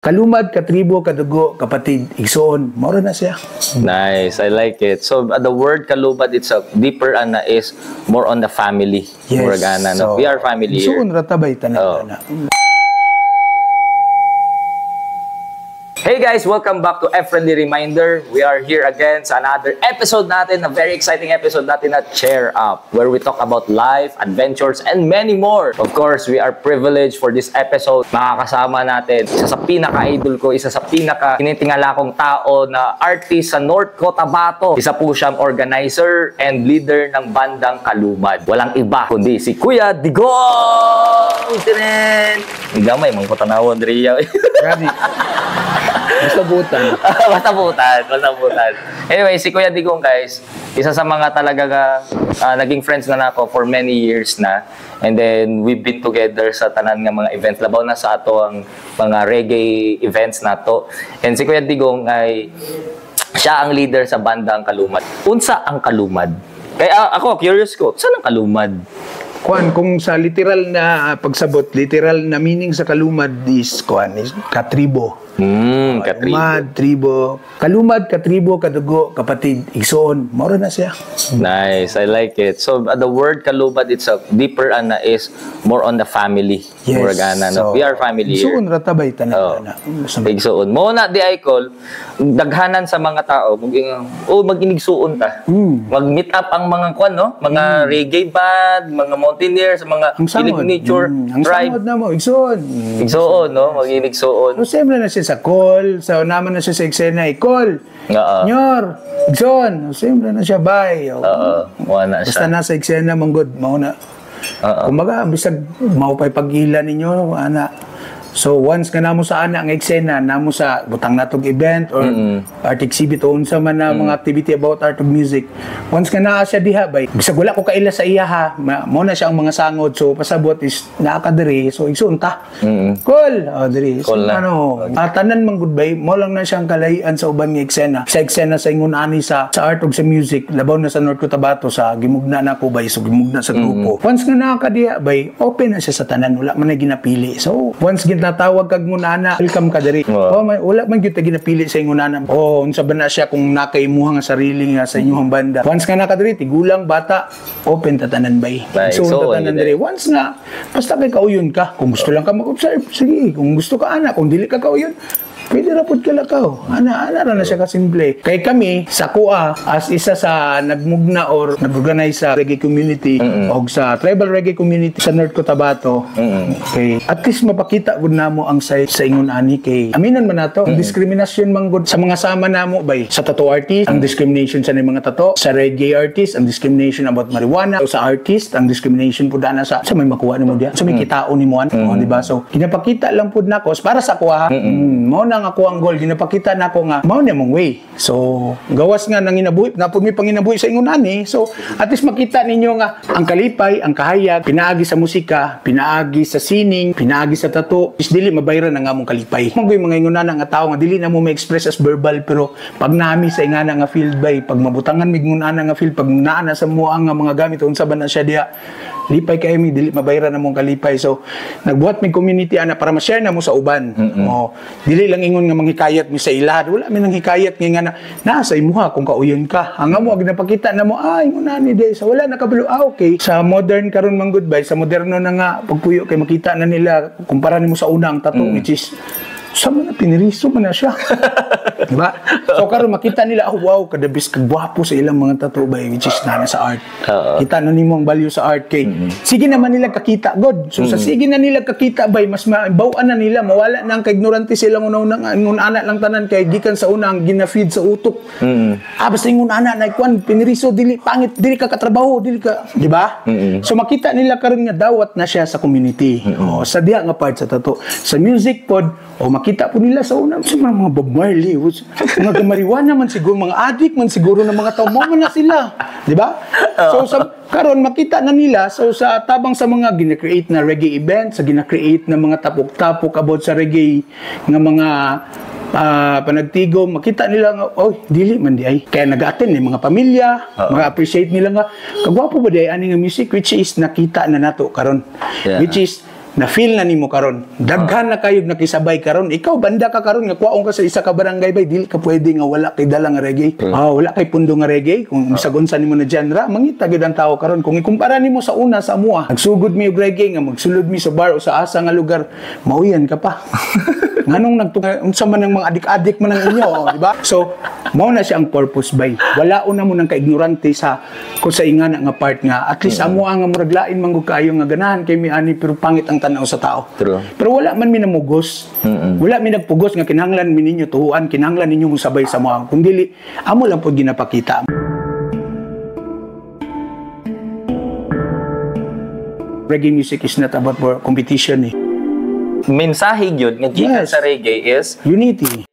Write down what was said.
Kalumad, katribo, kadugo, kapatid, igsoon, maura na siya. Nice, I like it. So the word kalumad itself, deeper ana is more on the family. Yes. Muragana, no? We are family here. Igsoon, ratabay, tanan. Hey guys, welcome back to A Friendly Reminder. We are here again sa another episode natin, a very exciting episode natin at Cheer Up, where we talk about life, adventures, and many more. Of course, we are privileged for this episode. Makakasama natin isa sa pinaka-idol ko, isa sa pinaka-tinitingala kong tao na artist sa North Cotabato. Isa po siyang organizer and leader ng bandang Kalumad. Walang iba kundi si Kuya Digong! Tinen! Gamay, mga kotanawon, Ria. Grabe. Basta butan. Basta butan. Anyway, si Kuya Digong guys, isa sa mga talaga naging friends na nako for many years na. And then we've been together sa tanan nga mga events. Labaw na sa ato ang mga reggae events nato. And si Kuya Digong ay siya ang leader sa bandang Kalumad. Unsa ang Kalumad? Kaya ako curious ko, saan ang Kalumad? Kung sa literal na pagsabot, literal na meaning sa kalumad is katribo. Katribo. Kalumad, tribo. Kalumad, katribo, kadugo, kapatid, igsoon, maura na siya. Nice, I like it. So the word kalumad itself, deeper ana is more on the family. Yes. Muragana, no? We are family here. Igsoon, ratabay, tanan. Igsoon. Mo na di ay call, daghanan sa mga tao, mag-inigsoon ta. Mag-meet up ang mga kwan, no? Mga reggae band, mga mountaineers, mga nature tribe. Ang samod na mo, igsoon. Igsoon, no? Mag-inigsoon. So, siyempre na siya sa call, sa naman na siya sa eksena, call. Nyor, igsoon. Siyempre na siya, bye. Wala siya. Basta nasa eksena, manggod, mauna. Kumaga, bisag maupay pag-ila ninyo, ana. So once ka namo sa ana ang eksena, namo sa butang natog event or art exhibit o unsa man na mga activity about art of music, once ka naa siya diha bay, bisag wala ko kaila sa iya ha, mo na siya ang mga sangod, so pasabot is naa ka diri, so igsoon ta. Cool, diri. So, tanan man good bay, mo lang na siyang kalayan sa uban nga eksena. Sa eksena sa ingon ani sa art of sa music, labaw na sa North Cotabato sa gimugna na ko bay, so gimugna sa grupo. Once nga naa ka diha bay, open na siya sa tanan, wala man na ginapili. So once natawag kag ngunana, welcome ka diri. Wala man gyud ta ginapili sa ngunana. Unsa ba na siya kung nakaimuha nga sarili nga sa inyong banda. Once ka naka diri, tigulang bata, open tatanan bay. So tatanan diri. Once nga basta kay kauyon ka, kung gusto lang ka mag-observe, sige. Kung gusto ka ana, kung dili ka kauyon, pwede rapod ka lakaw. Ana na siya kasimple. Kay kami, sa KUA, as isa sa nagmugna or nag-organize sa reggae community o sa tribal reggae community sa North Cotabato, okay, at least mapakita gud namo ang sa ingon ani kay aminan man nato ang diskriminasyon man gud sa mga sama namo bay sa tattoo artist, ang discrimination sa mga tattoo, sa reggae artist, ang discrimination about marijuana, o sa artist, ang discrimination pud ana sa may makuha nimo diya, sa may kitaon nimo di ba? So ginapakita lang pud nako para sa KUA, mao na ako ang goal, ginapakita na ako nga mao na mong way. So gawas nga nang inabuhi na pud mi panginabuhi sa ingon ani, so at least makita ninyo nga ang kalipay, ang kahayag, pinaagi sa musika, pinaagi sa sining, pinaagi sa tattoo, is dili mabayran ang among kalipay. Mga mga ingonana nga tao nga dili na mo ma-express as verbal, pero pag nami sa ingana nga field bay, pag mabutangan mig ngunana nga field, pag naana sa mo ang mga gamit unsa ba na siya diha, lipay kay mi dili mabayran among kalipay. So nagbuhat mig community ana para ma-share na mo sa uban. Dili lang ingon nga manghikayat mi sa ila, wala mi nang hikayat nga na sa imuha kung kauyon ka. Ang amo ginapakita na mo ingon ani day sa wala nakabalo. Okay, sa modern karon man goodbye, sa moderno na nga pagpuyo kay makita na nila kumpara nimo sa unang tattoo which is sama na piniriso man na siya. Diba? So karon makita nila wow, kadabis kagwapo sa ilang mga tattoo bay which is na sa art. Kita na nimo ang value sa art kay sige naman nila kakita god. So sa sige na nila kakita bay, mas mabawaan na nila, mawala na ang kaignorante sila ngunana lang tanan kay gikan sa unang ginafeed sa utok. Basta ngunana na kwan piniriso dili pangit, dili ka katrabaho, dili ka, di ba? So makita nila karon nga dawat na siya sa community. Sa diha nga part sa tattoo. Sa music pod makita po nila sa unang mga Bob Marley, mga marijuana man siguro, mga addict man siguro ng mga tao, mo na sila, di ba? So sa karon makita na nila, so sa tabang sa mga gina-create na reggae event, sa gina-create na mga tapok-tapok about sa reggae nga mga panagtigo, makita nila nga dili man di ay kaya nag-attend ni mga pamilya, mga-appreciate nila nga kagwapo ba di ay ani nga music which is nakita na nato karon, which is na feel na nimo karon. Daghan na kayo nakisabay karon. Ikaw banda ka karon nga kuwaon ka sa isa ka barangay bay, dili ka pwede nga wala kay dala nga reggae. Wala kay pundo nga reggae kung bisagon sa nimo na genre, mangita gyud ang tawo karon. Kung ikumpara nimo sa una sa amuha, nagsugod mi og reggae nga magsulod mi sa bar o sa asa nga lugar, mauyan ka pa. Nganong unsa man ang mga adik-adik man ang inyo, di ba? So, mao na siya ang purpose bay. Wala una mo nang ka-ignorante sa kung sa ingana nga part nga at least amo nga muraglain manggug kayo nga ganahan kay mi ani pero pangit ang tanaw sa tao. True. Pero wala man mi namugos. Wala mi nagpugos nga kinahanglan mi ninyo tuhuan, kinahanglan ninyo mosabay sa mga kung dili amo lang pud ginapakita. Reggae music is not about competition eh. Mensahe yun nga gikan Yes. sa reggae is Unity.